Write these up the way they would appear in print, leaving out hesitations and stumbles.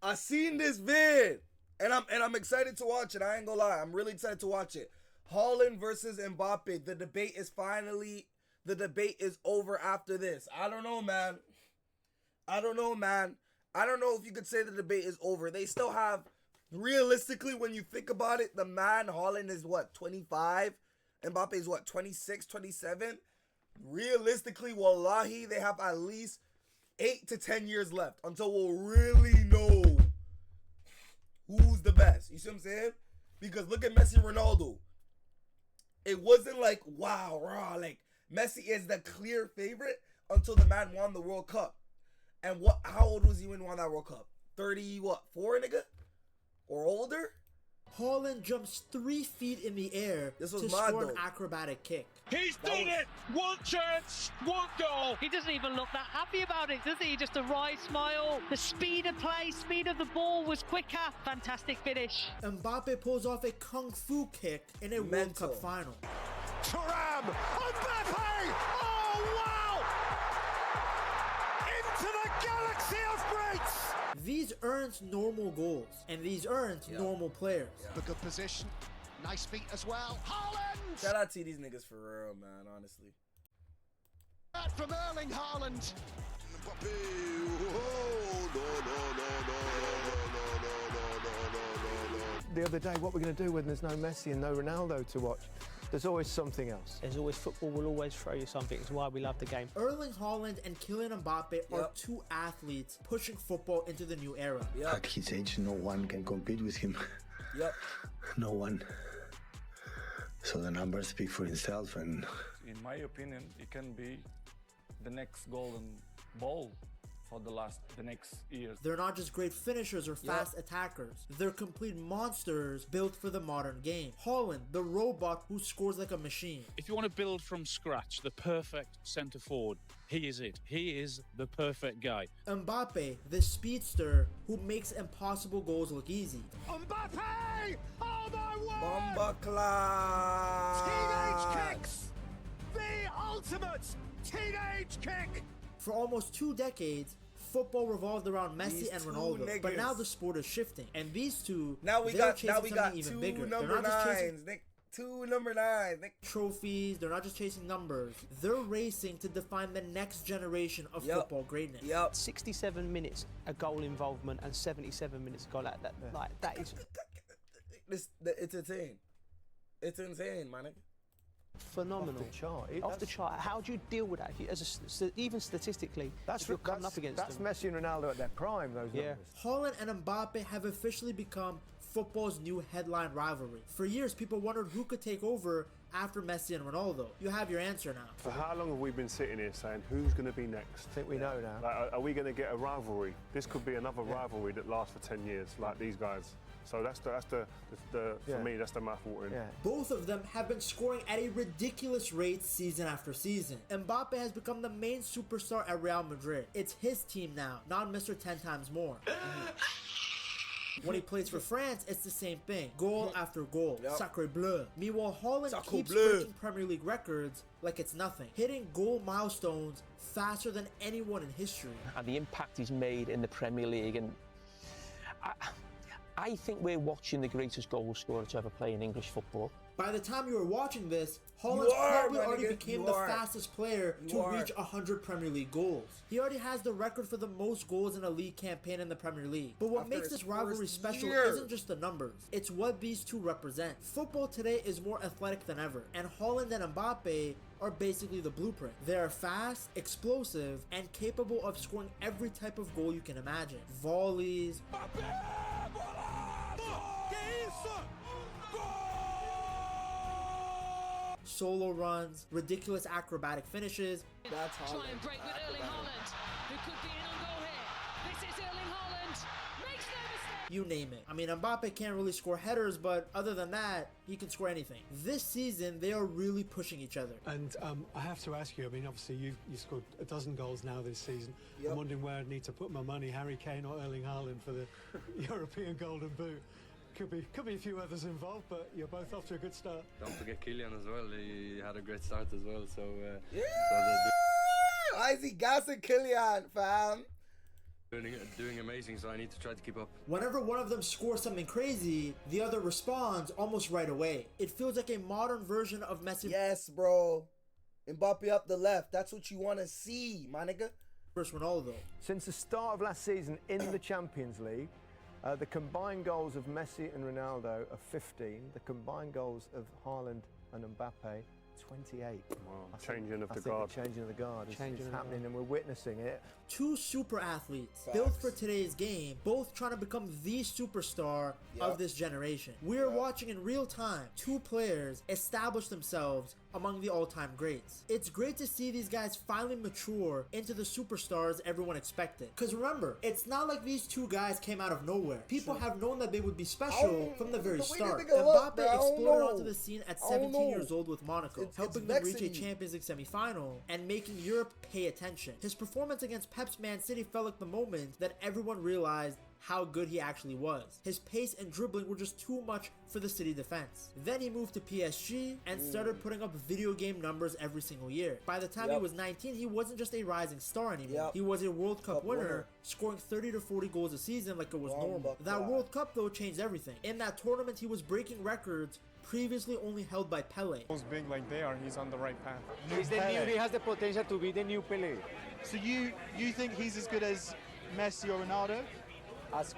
I seen this vid, and I'm excited to watch it. I ain't gonna lie, I'm really excited to watch it. Haaland versus Mbappe. The debate is over after this. I don't know, man. I don't know if you could say the debate is over. They still have, realistically, when you think about it, the man Haaland is what, 25? Mbappe is what, 26, 27? Realistically, wallahi, they have at least 8 to 10 years left until we'll really know who's the best. You see what I'm saying? Because look at Messi, Ronaldo. It wasn't like, wow, raw. Like, Messi is the clear favorite until the man won the World Cup. And how old was he when he won that World Cup? 30, what, 4, nigga? Or older? Haaland jumps 3 feet in the air to score an acrobatic kick. He's done it! One chance, one goal! He doesn't even look that happy about it, does he? Just a wry smile. The speed of play, speed of the ball was quicker. Fantastic finish. Mbappe pulls off a kung fu kick in a World Cup final. Thuram! Mbappé! Oh, wow! Into the galaxy of greats! These earns normal goals, and these earns normal players. A good position. Nice feet as well. Haaland! Shout out to these niggas for real, man, honestly. From Erling Haaland. Mbappé! No. The other day, what we're going to do when there's no Messi and no Ronaldo to watch? There's always something else. There's always football will always throw you something. It's why we love the game. Erling Haaland and Kylian Mbappé are 2 athletes pushing football into the new era. At his age, no one can compete with him. No one. So the numbers speak for himself. And in my opinion, it can be the next golden ball for the next years. They're not just great finishers or fast attackers. They're complete monsters built for the modern game. Haaland, the robot who scores like a machine. If you want to build from scratch the perfect centre forward, he is it. He is the perfect guy. Mbappe, the speedster who makes impossible goals look easy. Mbappé! Oh my word! Bomba Teenage kicks! The ultimate teenage kick! For almost 2 decades, football revolved around Messi and Ronaldo, but now the sport is shifting, and these two now we got 2 number 9s. Two number 9s. Trophies. They're not just chasing numbers. They're racing to define the next generation of football greatness. 67 minutes a goal involvement and 77 minutes a goal. That is. It's insane. It's insane, my nigga. Phenomenal. Off the chart. How do you deal with that? Even statistically, if you're coming up against that's them. Messi and Ronaldo at their prime, those numbers. Haaland and Mbappe have officially become football's new headline rivalry. For years, people wondered who could take over after Messi and Ronaldo. You have your answer now. For how long have we been sitting here saying who's going to be next? I think we know now. Like, are we going to get a rivalry? This could be another rivalry that lasts for 10 years, like these guys. So for me, that's the mouth watering. Both of them have been scoring at a ridiculous rate season after season. Mbappe has become the main superstar at Real Madrid. It's his team now, not Mr. 10 times more. When he plays for France, it's the same thing. Goal after goal. Sacre bleu. Meanwhile, Haaland keeps breaking Premier League records like it's nothing, hitting goal milestones faster than anyone in history. And the impact he's made in the Premier League, and I think we're watching the greatest goal scorer to ever play in English football. By the time you were watching this, Haaland probably already became the fastest player to reach 100 Premier League goals. He already has the record for the most goals in a league campaign in the Premier League. But what makes this rivalry special isn't just the numbers. It's what these two represent. Football today is more athletic than ever, and Haaland and Mbappe are basically the blueprint. They are fast, explosive, and capable of scoring every type of goal you can imagine. Volleys, solo runs, ridiculous acrobatic finishes. That's Haaland. Try and break with Erling Haaland, who could be in on goal here. This is Erling Haaland. Makes no mistake. You name it. I mean, Mbappe can't really score headers, but other than that, he can score anything. This season, they are really pushing each other. And I have to ask you, I mean, obviously you scored a dozen goals now this season. I'm wondering where I need to put my money, Harry Kane or Erling Haaland for the European Golden Boot. Could be a few others involved, but you're both off to a good start. Don't forget Kylian as well. He had a great start as well. So why is he gassing Kylian, fam? Doing amazing, so I need to try to keep up. Whenever one of them scores something crazy, the other responds almost right away. It feels like a modern version of Messi. Yes, bro. Mbappé up the left. That's what you want to see, my nigga. Versus Ronaldo. Since the start of last season in the Champions League, the combined goals of Messi and Ronaldo are 15. The combined goals of Haaland and Mbappé, 28. Wow. Changing of the guard. The changing of the guard is happening, and we're witnessing it. Two super athletes built for today's game, both trying to become the superstar of this generation. We're watching in real time two players establish themselves among the all-time greats. It's great to see these guys finally mature into the superstars everyone expected. Because remember, it's not like these two guys came out of nowhere. People have known that they would be special from the very start. Mbappé exploded onto the scene at 17 years old with Monaco, helping them reach a Champions League semi-final and making Europe pay attention. His performance against Pep's Man City felt like the moment that everyone realized how good he actually was. His pace and dribbling were just too much for the City defense. Then he moved to PSG and started putting up video game numbers every single year. By the time he was 19, he wasn't just a rising star anymore. He was a World Cup winner, scoring 30 to 40 goals a season like it was normal. That World Cup though changed everything. In that tournament, he was breaking records previously only held by Pelé. Those big like they are, he's on the right path. He has the potential to be the new Pelé. So you think he's as good as Messi or Ronaldo?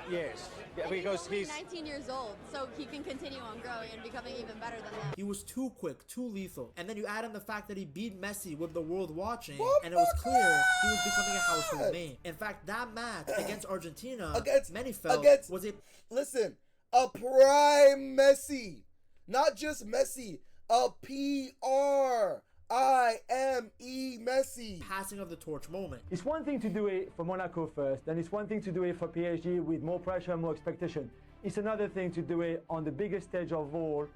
Yes, because he's 19 years old, so he can continue on growing and becoming even better than them. He was too quick, too lethal. And then you add in the fact that he beat Messi with the world watching, and it was clear he was becoming a household name. In fact, that match against Argentina, many felt was a... Listen, a prime Messi. Not just Messi, a P-R-I-M-E Messi. Passing of the torch moment. It's one thing to do it for Monaco first, and it's one thing to do it for PSG with more pressure and more expectation. It's another thing to do it on the biggest stage of all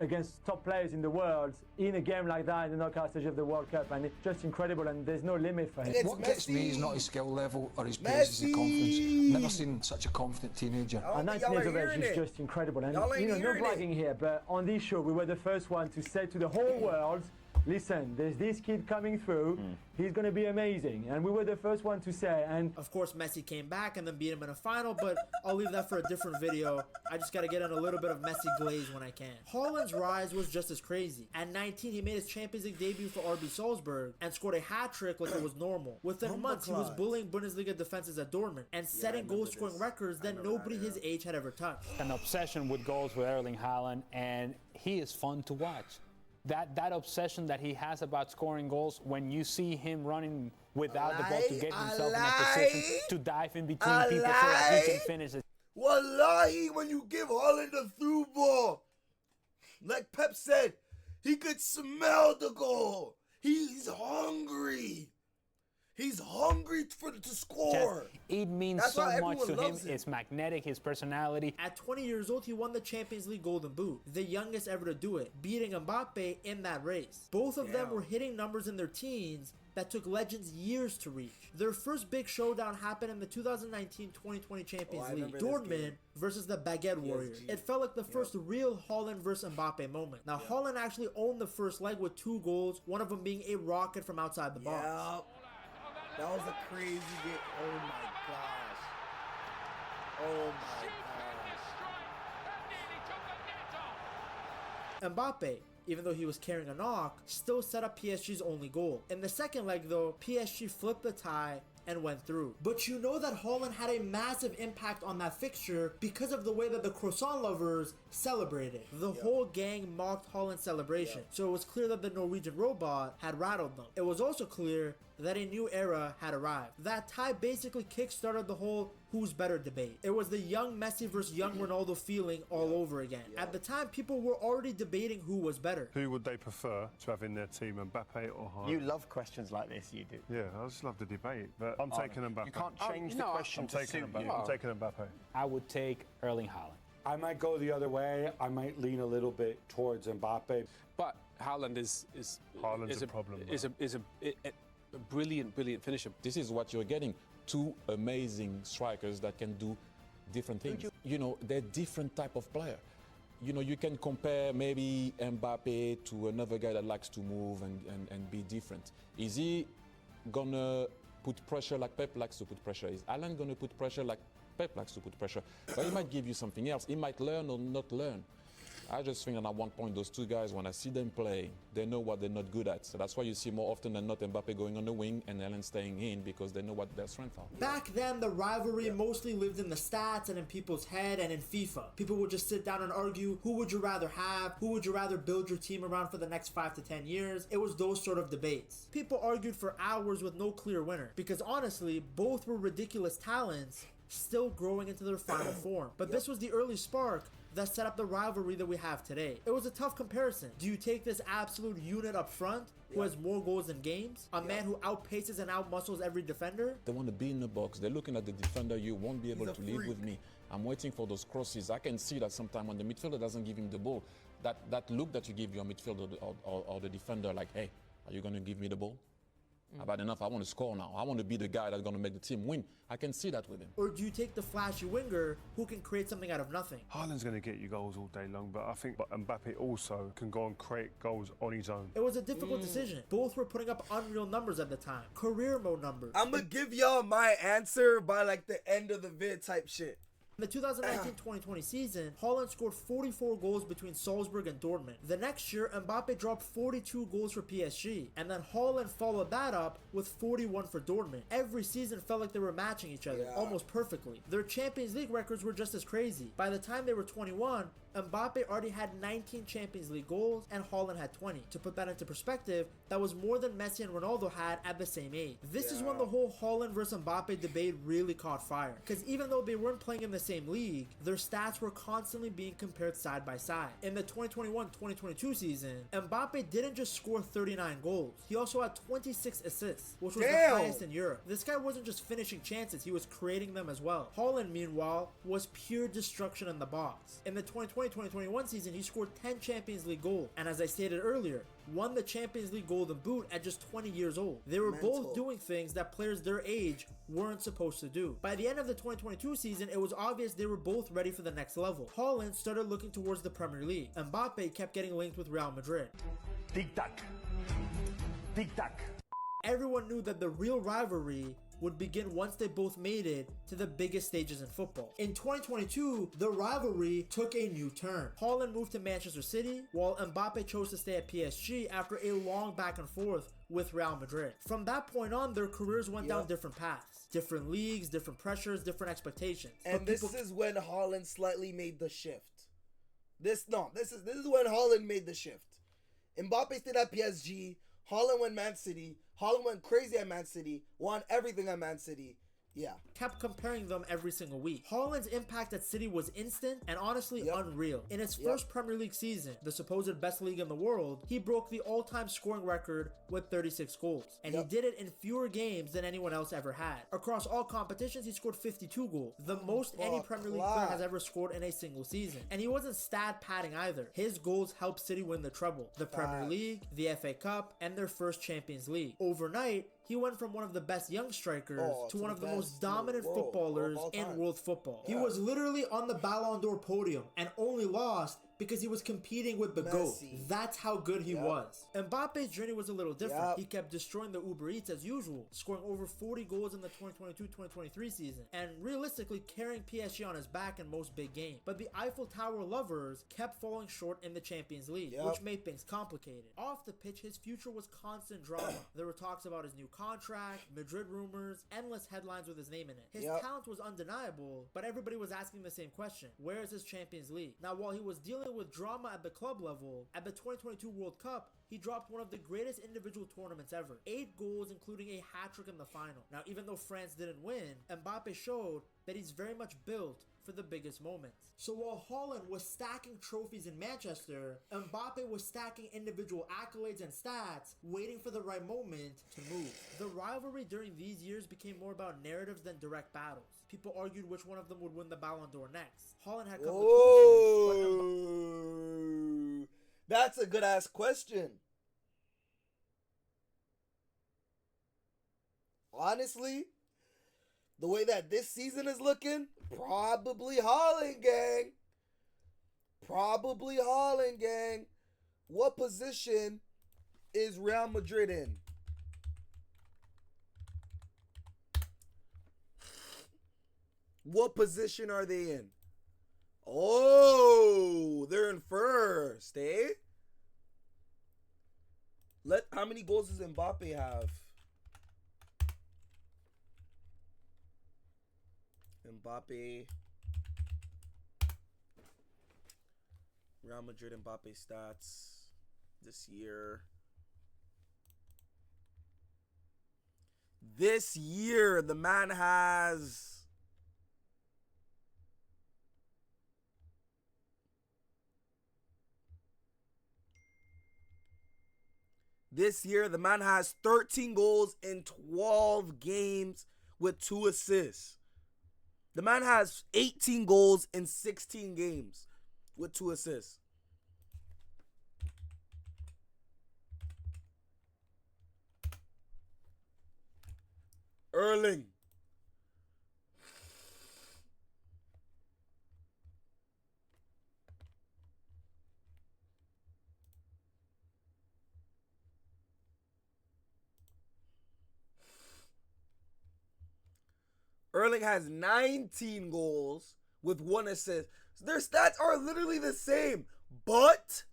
against top players in the world in a game like that in the knockout stage of the World Cup, and it's just incredible, and there's no limit for him. What gets me is not his skill level or his pace, it's the confidence. Never seen such a confident teenager. At 19 years of age, he's just incredible. And you know, no bragging here, but on this show, we were the first one to say to the whole world, listen, there's this kid coming through, he's going to be amazing. And we were the first one to say, and... Of course, Messi came back and then beat him in a final, but I'll leave that for a different video. I just got to get in a little bit of Messi glaze when I can. Haaland's rise was just as crazy. At 19, he made his Champions League debut for RB Salzburg and scored a hat-trick like it was normal. Within months, he was bullying Bundesliga defenses at Dortmund and setting goal-scoring records that nobody his age had ever touched. An obsession with goals with Erling Haaland, and he is fun to watch. That obsession that he has about scoring goals, when you see him running without the ball to get himself in a position to dive in between people so that he can finish it. Wallahi, when you give Haaland a through ball, like Pep said, he could smell the goal. He's hungry. He's hungry to score. It means so much to him. It's magnetic, his personality. At 20 years old, he won the Champions League Golden Boot, the youngest ever to do it, beating Mbappé in that race. Both of them were hitting numbers in their teens that took legends years to reach. Their first big showdown happened in the 2019-2020 Champions League, Dortmund versus the Baguette Warriors. It felt like the first real Haaland versus Mbappé moment. Now, Haaland actually owned the first leg with 2 goals, one of them being a rocket from outside the box. That was a crazy game. Oh my gosh. Oh my gosh. Mbappé, even though he was carrying a knock, still set up PSG's only goal. In the second leg though, PSG flipped the tie and went through. But you know that Haaland had a massive impact on that fixture because of the way that the croissant lovers celebrated. The whole gang mocked Haaland's celebration, so it was clear that the Norwegian robot had rattled them. It was also clear that a new era had arrived. That tie basically kick-started the whole who's better debate. It was the young Messi versus young Ronaldo feeling all over again. At the time, people were already debating who was better. Who would they prefer to have in their team, Mbappé or Haaland? You love questions like this, you do. Yeah, I just love the debate, but I'm taking Mbappé. You can't change the question to suit you. I'm taking Mbappé. I would take Erling Haaland. I might go the other way. I might lean a little bit towards Mbappé. But Haaland is Haaland's a problem. Is a brilliant finisher. This is what you're getting. 2 amazing strikers that can do different things. You know, they're different type of player. You know, you can compare maybe Mbappé to another guy that likes to move and be different. Is he gonna put pressure like Pep likes to put pressure? Is Haaland going to put pressure like Pep likes to put pressure? But he might give you something else. He might learn or not learn. I just think that at one point, those two guys, when I see them play, they know what they're not good at. So that's why you see more often than not Mbappé going on the wing and Erling staying in, because they know what their strengths are. Back then, the rivalry mostly lived in the stats and in people's head and in FIFA. People would just sit down and argue, who would you rather have? Who would you rather build your team around for the next 5 to 10 years? It was those sort of debates. People argued for hours with no clear winner, because honestly, both were ridiculous talents, still growing into their final form. But this was the early spark that set up the rivalry that we have today. It was a tough comparison. Do you take this absolute unit up front who has more goals than games? A man who outpaces and outmuscles every defender? They want to be in the box. They're looking at the defender. You won't be able to lead with me. I'm waiting for those crosses. I can see that sometimes when the midfielder doesn't give him the ball, that look that you give your midfielder or the defender, like, hey, are you going to give me the ball? I've had enough. I want to score now. I want to be the guy that's going to make the team win. I can see that with him. Or do you take the flashy winger who can create something out of nothing? Haaland's going to get you goals all day long, but I think Mbappé also can go and create goals on his own. It was a difficult decision. Both were putting up unreal numbers at the time. Career mode numbers. I'm going to give y'all my answer by like the end of the vid type shit. In the 2019-2020 season, Haaland scored 44 goals between Salzburg and Dortmund. The next year, Mbappé dropped 42 goals for PSG, and then Haaland followed that up with 41 for Dortmund. Every season felt like they were matching each other, almost perfectly. Their Champions League records were just as crazy. By the time they were 21, Mbappé already had 19 Champions League goals and Haaland had 20. To put that into perspective, that was more than Messi and Ronaldo had at the same age. This is when the whole Haaland versus Mbappé debate really caught fire. Because even though they weren't playing in the same league, their stats were constantly being compared side by side. In the 2021-2022 season, Mbappé didn't just score 39 goals. He also had 26 assists, which was the highest in Europe. This guy wasn't just finishing chances, he was creating them as well. Haaland, meanwhile, was pure destruction in the box. In the 2020-2021 season, he scored 10 Champions League goals, and as I stated earlier, won the Champions League Golden Boot at just 20 years old. They were both doing things that players their age weren't supposed to do. By the end of the 2022 season, it was obvious they were both ready for the next level. Haaland started looking towards the Premier League. Mbappé kept getting linked with Real Madrid. Tic-tac. Tic-tac. Everyone knew that the real rivalry would begin once they both made it to the biggest stages in football. In 2022, the rivalry took a new turn. Haaland moved to Manchester City, while Mbappé chose to stay at PSG after a long back and forth with Real Madrid. From that point on, their careers went down different paths. Different leagues, different pressures, different expectations. And this is when Haaland slightly made the shift. This is when Haaland made the shift. Mbappé stayed at PSG, Haaland went Man City, Haaland went crazy at Man City, won everything at Man City. Yeah. Kept comparing them every single week. Haaland's impact at City was instant and honestly unreal. In his first Premier League season, the supposed best league in the world, he broke the all-time scoring record with 36 goals. And he did it in fewer games than anyone else ever had. Across all competitions, he scored 52 goals, the most any Premier League player has ever scored in a single season. And he wasn't stat padding either. His goals helped City win the treble, the Premier League, the FA Cup, and their first Champions League. Overnight, he went from one of the best young strikers to one of the most dominant footballers in world football. He was literally on the Ballon d'Or podium and only lost because he was competing with the GOAT. That's how good he was. Mbappe's journey was a little different. He kept destroying the Uber Eats as usual, scoring over 40 goals in the 2022-2023 season, and realistically carrying PSG on his back in most big games. But the Eiffel Tower lovers kept falling short in the Champions League, which made things complicated. Off the pitch, his future was constant drama. There were talks about his new contract, Madrid rumors, endless headlines with his name in it. His talent was undeniable, but everybody was asking the same question: where is his Champions League? Now, while he was dealing with drama at the club level, at the 2022 World Cup, he dropped one of the greatest individual tournaments ever. 8 goals, including a hat-trick in the final. Now, even though France didn't win, Mbappé showed that he's very much built for the biggest moments. So while Haaland was stacking trophies in Manchester, Mbappé was stacking individual accolades and stats, waiting for the right moment to move. The rivalry during these years became more about narratives than direct battles. People argued which one of them would win the Ballon d'Or next. Haaland had come the closest, that's a good ass question. Honestly, the way that this season is looking, probably Haaland, gang. Probably Haaland, gang. What position is Real Madrid in? What position are they in? Oh, they're in first, eh? How many goals does Mbappé have? Mbappé. Real Madrid Mbappé stats this year. This year, the man has... This year, the man has 13 goals in 12 games with 2 assists. The man has 18 goals in 16 games with 2 assists. Erling. Erling has 19 goals with 1 assist. So their stats are literally the same. But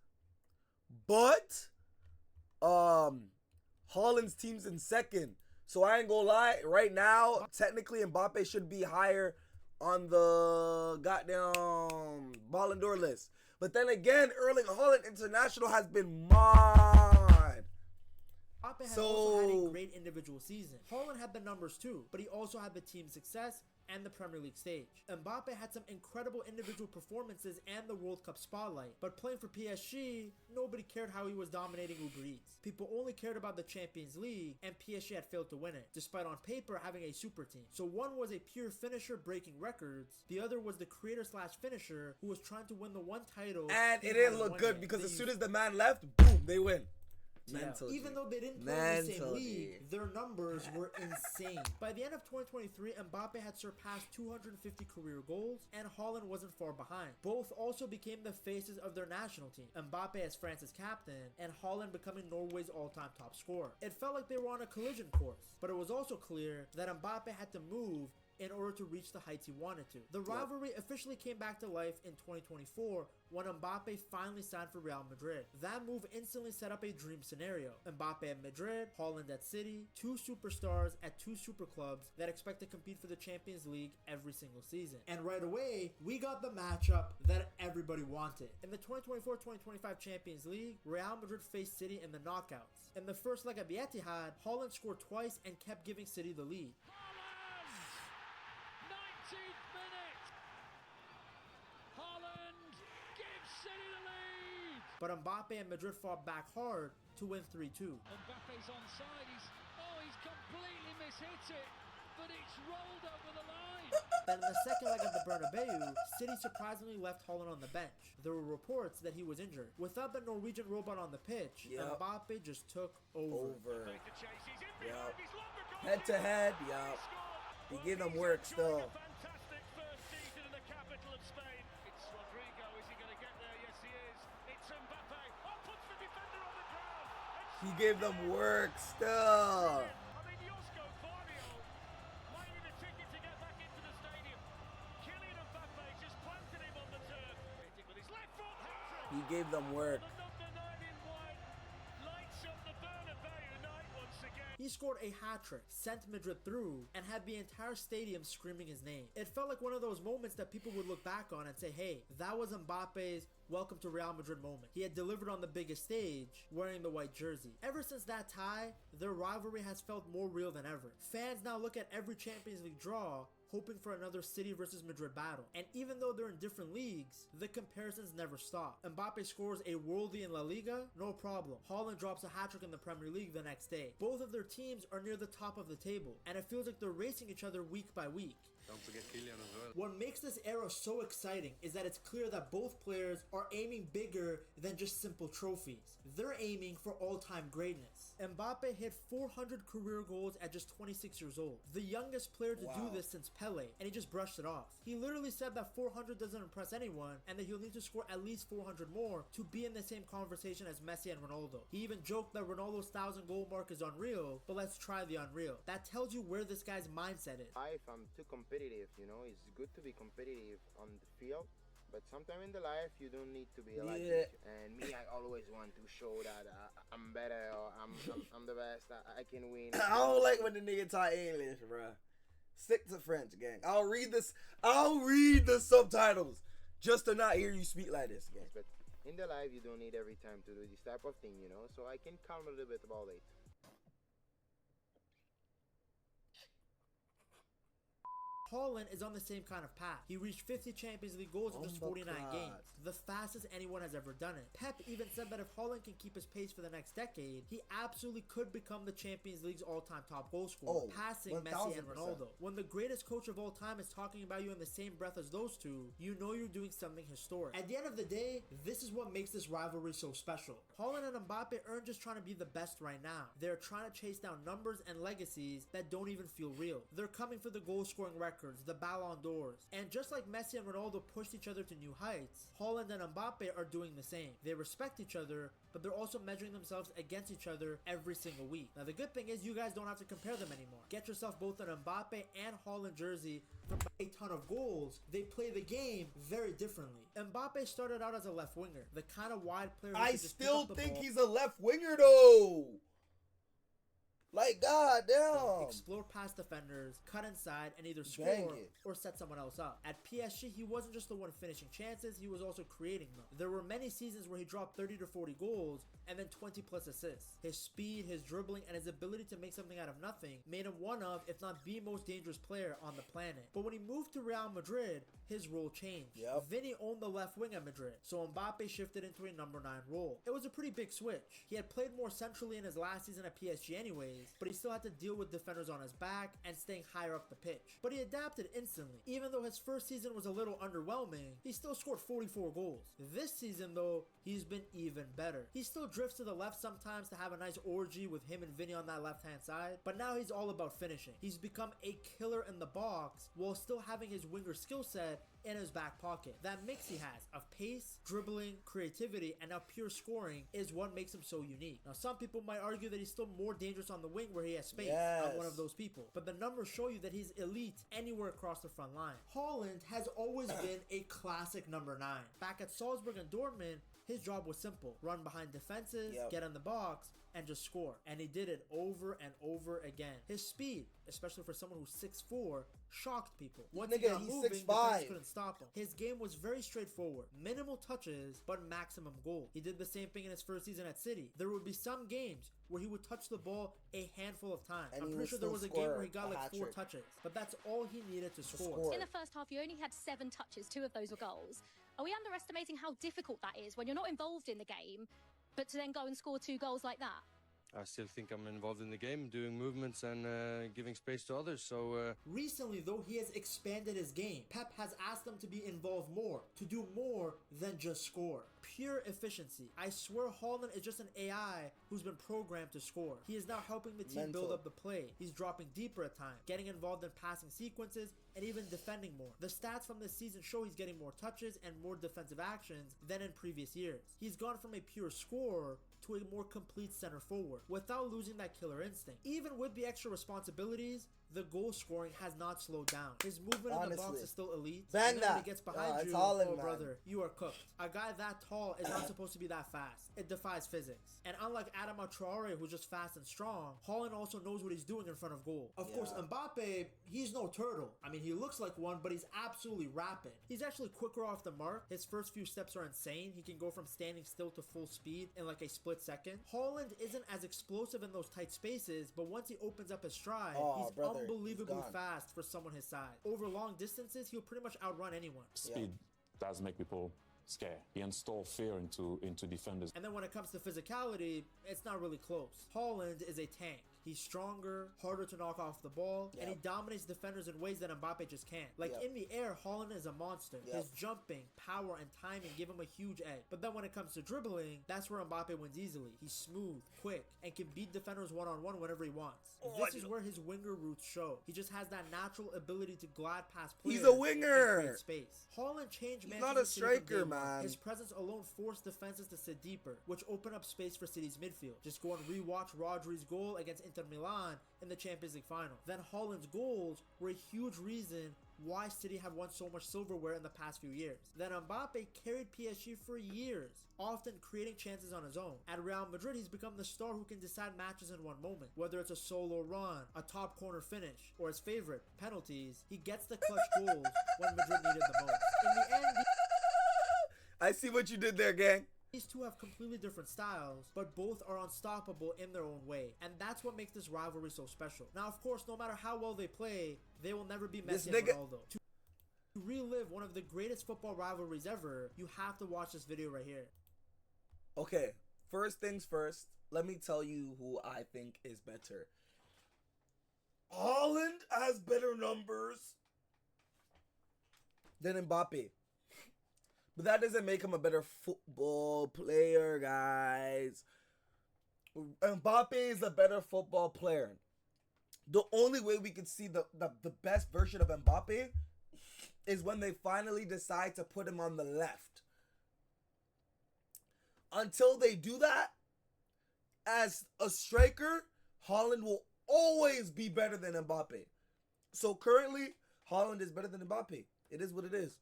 Haaland's team's in second. So I ain't gonna lie, right now, technically Mbappe should be higher on the goddamn Ballon d'Or list. But then again, Erling Haaland International has been mod. Mbappe has also had a great individual season. Haaland had the numbers too, but he also had the team success and the Premier League stage. Mbappe had some incredible individual performances and the World Cup spotlight, but playing for PSG, nobody cared how he was dominating Uber Eats. People only cared about the Champions League, and PSG had failed to win it, despite on paper having a super team. So one was a pure finisher breaking records, the other was the creator slash finisher who was trying to win the one title. And it didn't look good because as soon as the man left, boom, they win. Yeah. Even though they didn't play in the same league, their numbers were insane. By the end of 2023, Mbappe had surpassed 250 career goals, and Haaland wasn't far behind. Both also became the faces of their national team, Mbappe as France's captain, and Haaland becoming Norway's all-time top scorer. It felt like they were on a collision course, but it was also clear that Mbappe had to move in order to reach the heights he wanted to. The rivalry officially came back to life in 2024 when Mbappe finally signed for Real Madrid. That move instantly set up a dream scenario. Mbappe at Madrid, Haaland at City, 2 superstars at 2 super clubs that expect to compete for the Champions League every single season. And right away, we got the matchup that everybody wanted. In the 2024-2025 Champions League, Real Madrid faced City in the knockouts. In the first leg at the Etihad, Haaland scored twice and kept giving City the lead. But Mbappe and Madrid fought back hard to win 3-2. Mbappe's onside. He's completely mishit it, but it's rolled over the line. Then in the second leg of the Bernabeu, City surprisingly left Haaland on the bench. There were reports that he was injured. Without the Norwegian robot on the pitch, Mbappe just took over. Yep. Head to head, yep. He gave them work still. He gave them work still. He gave them work. He scored a hat-trick, sent Madrid through, and had the entire stadium screaming his name. It felt like one of those moments that people would look back on and say, hey, that was Mbappe's welcome to Real Madrid moment. He had delivered on the biggest stage, wearing the white jersey. Ever since that tie, their rivalry has felt more real than ever. Fans now look at every Champions League draw hoping for another City versus Madrid battle. And even though they're in different leagues, the comparisons never stop. Mbappe scores a worldie in La Liga, no problem. Haaland drops a hat-trick in the Premier League the next day. Both of their teams are near the top of the table, and it feels like they're racing each other week by week. Don't forget Kylian as well. What makes this era so exciting is that it's clear that both players are aiming bigger than just simple trophies. They're aiming for all-time greatness. Mbappe hit 400 career goals at just 26 years old. The youngest player to do this since Pele, and he just brushed it off. He literally said that 400 doesn't impress anyone, and that he'll need to score at least 400 more to be in the same conversation as Messi and Ronaldo. He even joked that Ronaldo's 1,000 goal mark is unreal, but let's try the unreal. That tells you where this guy's mindset is. If I'm too competitive, you know, it's good to be competitive on the field, but sometime in the life you don't need to be like this. And me, I always want to show that I'm better, or I'm the best, I can win. I don't like when the nigga talk English, bro. Stick to French, gang. I'll read the subtitles just to not hear you speak like this, gang. But in the life you don't need every time to do this type of thing, you know, so I can calm a little bit about it. Haaland is on the same kind of path. He reached 50 Champions League goals in just 49 games, the fastest anyone has ever done it. Pep even said that if Haaland can keep his pace for the next decade, he absolutely could become the Champions League's all-time top goal scorer, passing 1000%. Messi and Ronaldo. When the greatest coach of all time is talking about you in the same breath as those two, you know you're doing something historic. At the end of the day, this is what makes this rivalry so special. Haaland and Mbappe aren't just trying to be the best right now. They're trying to chase down numbers and legacies that don't even feel real. They're coming for the goal-scoring record, the Ballon d'Ors. And just like Messi and Ronaldo pushed each other to new heights, Haaland and Mbappe are doing the same. They respect each other, but they're also measuring themselves against each other every single week. Now the good thing is you guys don't have to compare them anymore. Get yourself both an Mbappe and Haaland jersey for a ton of goals. They play the game very differently. Mbappe started out as a left winger, the kind of wide player who I still think he's a left winger though. Like, goddamn. Explore past defenders, cut inside, and either score or set someone else up. At PSG, he wasn't just the one finishing chances, he was also creating them. There were many seasons where he dropped 30 to 40 goals and then 20 plus assists. His speed, his dribbling, and his ability to make something out of nothing made him one of, if not the most dangerous player on the planet. But when he moved to Real Madrid, his role changed. Vinny owned the left wing at Madrid, so Mbappe shifted into a number 9 role. It was a pretty big switch. He had played more centrally in his last season at PSG anyways, but he still had to deal with defenders on his back and staying higher up the pitch. But he adapted instantly. Even though his first season was a little underwhelming, he still scored 44 goals. This season though, he's been even better. He still drifts to the left sometimes to have a nice orgy with him and Vinny on that left hand side, but now he's all about finishing. He's become a killer in the box while still having his winger skill set in his back pocket. That mix he has of pace, dribbling, creativity, and now pure scoring is what makes him so unique. Now some people might argue that he's still more dangerous on the wing where he has space. I'm one of those people. But the numbers show you that he's elite anywhere across the front line. Haaland has always been a classic number 9. Back at Salzburg and Dortmund, his job was simple. Run behind defenses, get in the box, and just score. And he did it over and over again. His speed, especially for someone who's 6'4", shocked people. Once he got moving, defenders couldn't stop him. His game was very straightforward. Minimal touches, but maximum goal. He did the same thing in his first season at City. There would be some games where he would touch the ball a handful of times. I'm pretty sure there was a game where he got like 4 touches, but that's all he needed to score. In the first half, you only had 7 touches. 2 of those were goals. Are we underestimating how difficult that is when you're not involved in the game, but to then go and score 2 goals like that? I still think I'm involved in the game, doing movements and giving space to others, so... Recently, though, he has expanded his game. Pep has asked him to be involved more, to do more than just score. Pure efficiency. I swear Haaland is just an AI who's been programmed to score. He is now helping the team build up the play. He's dropping deeper at times, getting involved in passing sequences, and even defending more. The stats from this season show he's getting more touches and more defensive actions than in previous years. He's gone from a pure scorer to a more complete center forward without losing that killer instinct. Even with the extra responsibilities, the goal scoring has not slowed down. His movement in the box is still elite. Bang and that. When he gets behind you, Haaland, brother, you are cooked. A guy that tall is not supposed to be that fast. It defies physics. And unlike Adama Traore, who's just fast and strong, Haaland also knows what he's doing in front of goal. Of course, Mbappe, he's no turtle. I mean, he looks like one, but he's absolutely rapid. He's actually quicker off the mark. His first few steps are insane. He can go from standing still to full speed in like a split second. Haaland isn't as explosive in those tight spaces, but once he opens up his stride, he's unbelievably fast for someone his size. Over long distances, he'll pretty much outrun anyone. Speed does make people scared. He instills fear into defenders. And then when it comes to physicality, it's not really close. Haaland is a tank. He's stronger, harder to knock off the ball, and he dominates defenders in ways that Mbappe just can't. Like in the air, Haaland is a monster. His jumping, power, and timing give him a huge edge. But then when it comes to dribbling, that's where Mbappe wins easily. He's smooth, quick, and can beat defenders one-on-one whenever he wants. This is where his winger roots show. He just has that natural ability to glide past players. He's a winger. And create space. Haaland changed He's Manchester not a City from striker, day one. man. His presence alone forced defenses to sit deeper, which opened up space for City's midfield. Just go and rewatch Rodri's goal against Inter Milan in the Champions League final. Then Haaland's goals were a huge reason why City have won so much silverware in the past few years. Then Mbappe carried PSG for years, often creating chances on his own. At Real Madrid, he's become the star who can decide matches in one moment. Whether it's a solo run, a top corner finish, or his favorite, penalties, he gets the clutch goals when Madrid needed the most. In the end, I see what you did there, gang. these two have completely different styles, but both are unstoppable in their own way. And that's what makes this rivalry so special. Now, of course, no matter how well they play, they will never be Messi and Ronaldo. To relive one of the greatest football rivalries ever, you have to watch this video right here. Okay, first things first, let me tell you who I think is better. Haaland has better numbers than Mbappe. But that doesn't make him a better football player, guys. Mbappe is a better football player. The only way we can see the best version of Mbappe is when they finally decide to put him on the left. Until they do that, as a striker, Haaland will always be better than Mbappe. So currently, Haaland is better than Mbappe. It is what it is.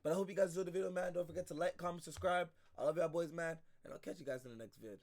But I hope you guys enjoyed the video, man. Don't forget to like, comment, subscribe. I love y'all boys, man. And I'll catch you guys in the next vid.